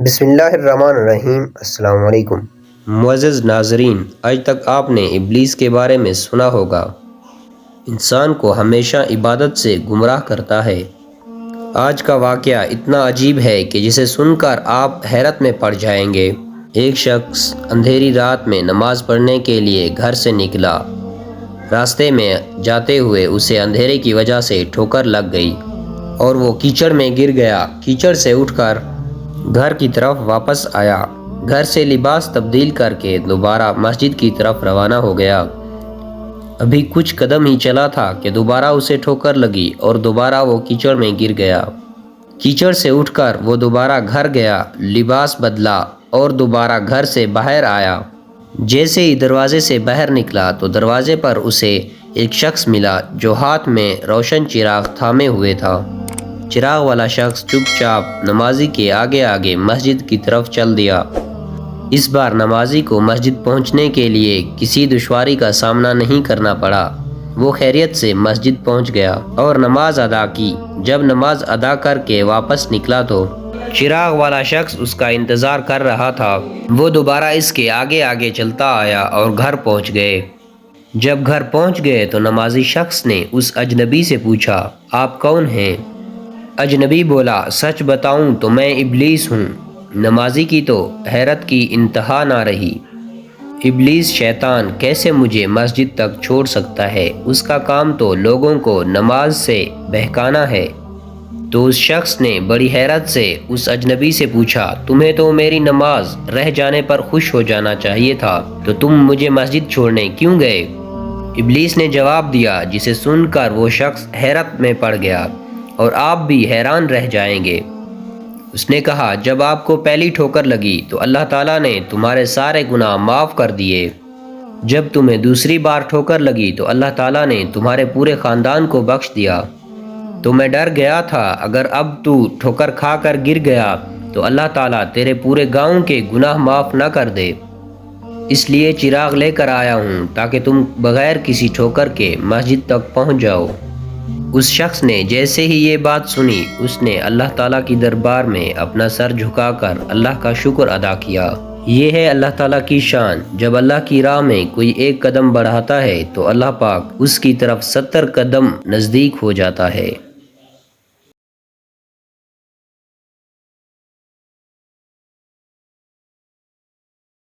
بسم اللہ الرحمن الرحیم۔ السلام علیکم معزز ناظرین، آج تک آپ نے ابلیس کے بارے میں سنا ہوگا۔ انسان کو ہمیشہ عبادت سے گمراہ کرتا ہے۔ آج کا واقعہ اتنا عجیب ہے کہ جسے سن کر آپ حیرت میں پڑ جائیں گے۔ ایک شخص اندھیری رات میں نماز پڑھنے کے لیے گھر سے نکلا۔ راستے میں جاتے ہوئے اسے اندھیرے کی وجہ سے ٹھوکر لگ گئی اور وہ کیچڑ میں گر گیا۔ کیچڑ سے اٹھ کر گھر کی طرف واپس آیا۔ گھر سے لباس تبدیل کر کے دوبارہ مسجد کی طرف روانہ ہو گیا۔ ابھی کچھ قدم ہی چلا تھا کہ دوبارہ اسے ٹھوکر لگی اور دوبارہ وہ کیچڑ میں گر گیا۔ کیچڑ سے اٹھ کر وہ دوبارہ گھر گیا، لباس بدلا اور دوبارہ گھر سے باہر آیا۔ جیسے ہی دروازے سے باہر نکلا تو دروازے پر اسے ایک شخص ملا جو ہاتھ میں روشن چراغ تھامے ہوئے تھا۔ چراغ والا شخص چپ چاپ نمازی کے آگے آگے مسجد کی طرف چل دیا۔ اس بار نمازی کو مسجد پہنچنے کے لیے کسی دشواری کا سامنا نہیں کرنا پڑا۔ وہ خیریت سے مسجد پہنچ گیا اور نماز ادا کی۔ جب نماز ادا کر کے واپس نکلا تو چراغ والا شخص اس کا انتظار کر رہا تھا۔ وہ دوبارہ اس کے آگے آگے چلتا آیا اور گھر پہنچ گئے۔ جب گھر پہنچ گئے تو نمازی شخص نے اس اجنبی سے پوچھا، آپ کون ہیں؟ اجنبی بولا، سچ بتاؤں تو میں ابلیس ہوں۔ نمازی کی تو حیرت کی انتہا نہ رہی۔ ابلیس شیطان کیسے مجھے مسجد تک چھوڑ سکتا ہے؟ اس کا کام تو لوگوں کو نماز سے بہکانا ہے۔ تو اس شخص نے بڑی حیرت سے اس اجنبی سے پوچھا، تمہیں تو میری نماز رہ جانے پر خوش ہو جانا چاہیے تھا، تو تم مجھے مسجد چھوڑنے کیوں گئے؟ ابلیس نے جواب دیا، جسے سن کر وہ شخص حیرت میں پڑ گیا اور آپ بھی حیران رہ جائیں گے۔ اس نے کہا، جب آپ کو پہلی ٹھوکر لگی تو اللہ تعالیٰ نے تمہارے سارے گناہ معاف کر دیے۔ جب تمہیں دوسری بار ٹھوکر لگی تو اللہ تعالیٰ نے تمہارے پورے خاندان کو بخش دیا۔ تو میں ڈر گیا تھا اگر اب تو ٹھوکر کھا کر گر گیا تو اللہ تعالیٰ تیرے پورے گاؤں کے گناہ معاف نہ کر دے۔ اس لیے چراغ لے کر آیا ہوں تاکہ تم بغیر کسی ٹھوکر کے مسجد تک پہنچ جاؤ۔ اس شخص نے جیسے ہی یہ بات سنی، اس نے اللہ تعالیٰ کی دربار میں اپنا سر جھکا کر اللہ کا شکر ادا کیا۔ یہ ہے اللہ تعالیٰ کی شان۔ جب اللہ کی راہ میں کوئی ایک قدم بڑھاتا ہے تو اللہ پاک اس کی طرف 70 قدم نزدیک ہو جاتا ہے۔